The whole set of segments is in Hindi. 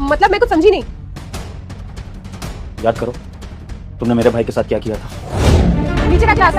मतलब मैं कुछ समझी नहीं। याद करो तुमने मेरे भाई के साथ क्या किया था। नीचे रख ग्लास।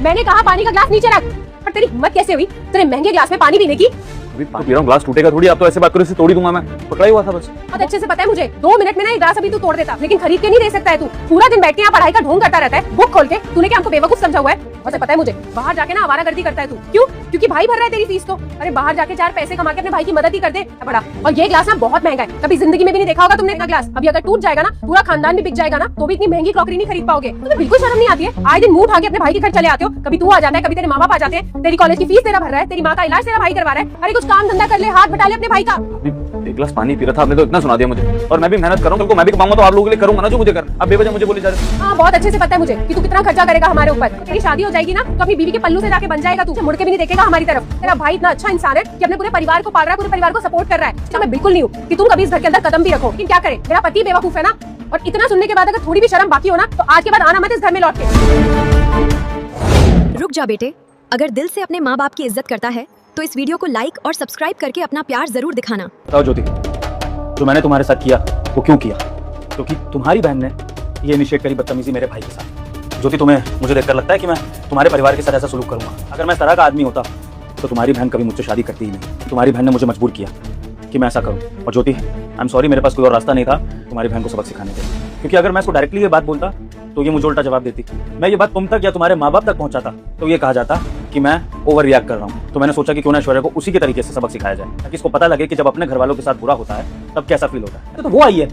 मैंने कहा पानी का ग्लास नीचे रख। पर तेरी हिम्मत कैसे हुई तेरे महंगे ग्लास में पानी पीने की? अभी पानी पी रहा हूँ, ग्लास टूटेगा थोड़ी। आप तो ऐसे बात करो, इसे तोड़ ही दूंगा मैं। पकड़ा ही हुआ था बस। बहुत अच्छे से पता है मुझे, 2 मिनट में ना ये ग्लास अभी तू तोड़ देता, लेकिन खरीद के नहीं दे सकता है तू। पूरा दिन बैठ के यहाँ पढ़ाई का ढोंग करता रहता है, बुक खोल के। तूने क्या हमको बेवकूफ समझा हुआ है? बहुत पता है मुझे, बाहर जाके ना आवारागर्दी करता है तू। क्यों? क्योंकि भाई भर रहा है तेरी फीस तो। अरे बाहर जाके 4 पैसे कमा के अपने भाई की मदद ही कर दे बड़ा। और ये ग्लास ना बहुत महंगा है, कभी जिंदगी में भी नहीं देखा होगा तुमने इतना ग्लास। अभी अगर टूट जाएगा ना, पूरा खानदान भी बिक जाएगा ना, तो भी इतनी महंगी क्रॉकरी नहीं खरीद पाओगे। तुम्हें बिल्कुल शर्म नहीं आती है? आए दिन मुंह उठा के अपने भाई के घर चले आते हो। कभी तू आ जाता है, कभी तेरे माँ बाप आ जाते हैं। तेरी कॉलेज की फीस तेरा भर रहा है, तेरी माँ का इलाज तेरा भाई करवा रहा है। अरे कुछ काम धंधा कर ले, हाथ बटा ले अपने भाई का। एक गिलास पानी पी रहा था, आपने तो इतना सुना दिया मुझे। और मैं भी मेहनत कर रहा हूँ, मैं भी कमाऊंगा तो आप लोगों के लिए करूंगा ना जो मुझे करना। अब बेवजह मुझे बोले जा रहे। हाँ बहुत अच्छे से पता है मुझे कि तू कितना खर्चा करेगा हमारे ऊपर। तेरी शादी हो जाएगी ना तो अपनी बीवी के पल्लू से जाके बन जाएगा तू। मुड़ के भी नहीं देखेगा हमारी तरफ। तेरा भाई इतना अच्छा इंसान है कि अपने पूरे परिवार को पाल रहा है, पूरे परिवार को सपोर्ट कर रहा है। तो मैं बिल्कुल नहीं हूँ कि तुम कभी इस घर के अंदर कदम भी रखो। लेकिन क्या करे, मेरा पति बेवकूफ है ना। और इतना सुनने के बाद अगर थोड़ी भी शर्म बाकी हो ना, तो आज के बाद आना मत इस घर में लौट के। रुक जा बेटे, अगर दिल से अपने माँ बाप की इज्जत करता है तो इस वीडियो को लाइक और सब्सक्राइब करके अपना प्यार जरूर दिखाना। बताओ ज्योति, जो मैंने तुम्हारे साथ किया वो क्यों किया? क्योंकि तुम्हारी बहन ने ये इनिशिएट करी बदतमीजी मेरे भाई के साथ। ज्योति, तुम्हें मुझे देखकर लगता है कि मैं तुम्हारे परिवार के साथ ऐसा सलूक करूंगा? अगर मैं इस तरह का आदमी होता तो तुम्हारी बहन कभी मुझसे शादी करती ही नहीं। तुम्हारी बहन ने मुझे मजबूर किया कि मैं ऐसा करूं। और ज्योति, आई एम सॉरी, मेरे पास कोई और रास्ता नहीं था तुम्हारी बहन को सबक सिखाने का। क्योंकि अगर मैं इसको डायरेक्टली ये बात बोलता तो ये मुझे उल्टा जवाब देती। मैं ये बात तुम तक या तुम्हारे माँ बाप तक पहुंचाता तो ये कहा जाता कि मैं ओवर रिएक्ट कर रहा हूँ। तो मैंने सोचा कि क्यों ना ऐश्वर्या को उसी के तरीके से सबक सिखाया जाए, ताकि इसको पता लगे कि जब अपने घर वालों के साथ बुरा होता है तब कैसा फील होता है। तो वो आई है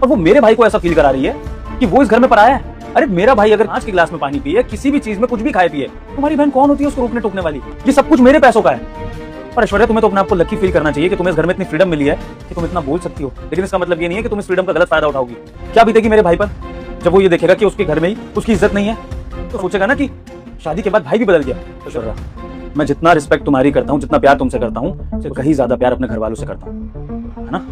और वो मेरे भाई को ऐसा फील करा रही है कि वो इस घर में पराया है। अरे मेरा भाई अगर कांच के गिलास में पानी पिए, किसी भी चीज में कुछ भी खाए पिए, तुम्हारी बहन कौन होती है उसको रोकने टोकने वाली? ये सब कुछ मेरे पैसों का है। पर ऐश्वर्या, तुम्हें तो अपने आप को लकी फील करना चाहिए कि तुम्हें इस घर में इतनी फ्रीडम मिली है कि तुम इतना बोल सकती हो। लेकिन इसका मतलब ये नहीं है कि तुम इस फ्रीडम का गलत फायदा उठाओगी। क्या बीतेगी मेरे भाई पर जब वो ये देखेगा कि उसके घर में ही उसकी इज्जत नहीं है? तो सोचेगा ना कि शादी के बाद भाई भी बदल गया। ऐश्वर्या, मैं जितना रिस्पेक्ट तुम्हारी करता हूँ, जितना प्यार तुमसे करता हूँ, सिर्फ कहीं ज्यादा प्यार अपने घर वालों से करता हूँ, है ना?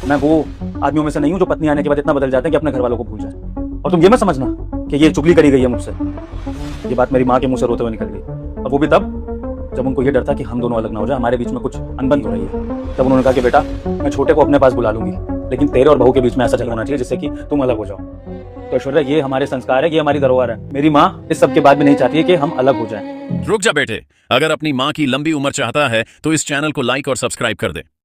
मैं वो आदमियों में से नहीं हूँ जो पत्नी आने के बाद इतना बदल जाते हैं कि अपने घर वालों को भूल जाए। और तुम ये मत समझना कि ये चुगली करी गई है मुझसे। ये बात मेरी माँ के मुंह से रोते हुए निकल गई, और वो भी तब जब उनको ये डर था कि हम दोनों अलग ना हो जाए, हमारे बीच में कुछ अनबन हो रही है। तब उन्होंने कहा कि बेटा, मैं छोटे को अपने पास बुला लूंगी, लेकिन तेरे और बहू के बीच में ऐसा झगड़ा होना चाहिए जिससे कि तुम अलग हो जाओ। तो ऐश्वर्या, ये हमारे संस्कार है, ये हमारी धरोहर है। मेरी माँ इस सब के बाद भी नहीं चाहती है कि हम अलग हो जाएं। रुक जा बेटे, अगर अपनी माँ की लंबी उम्र चाहता है तो इस चैनल को लाइक और सब्सक्राइब कर दे।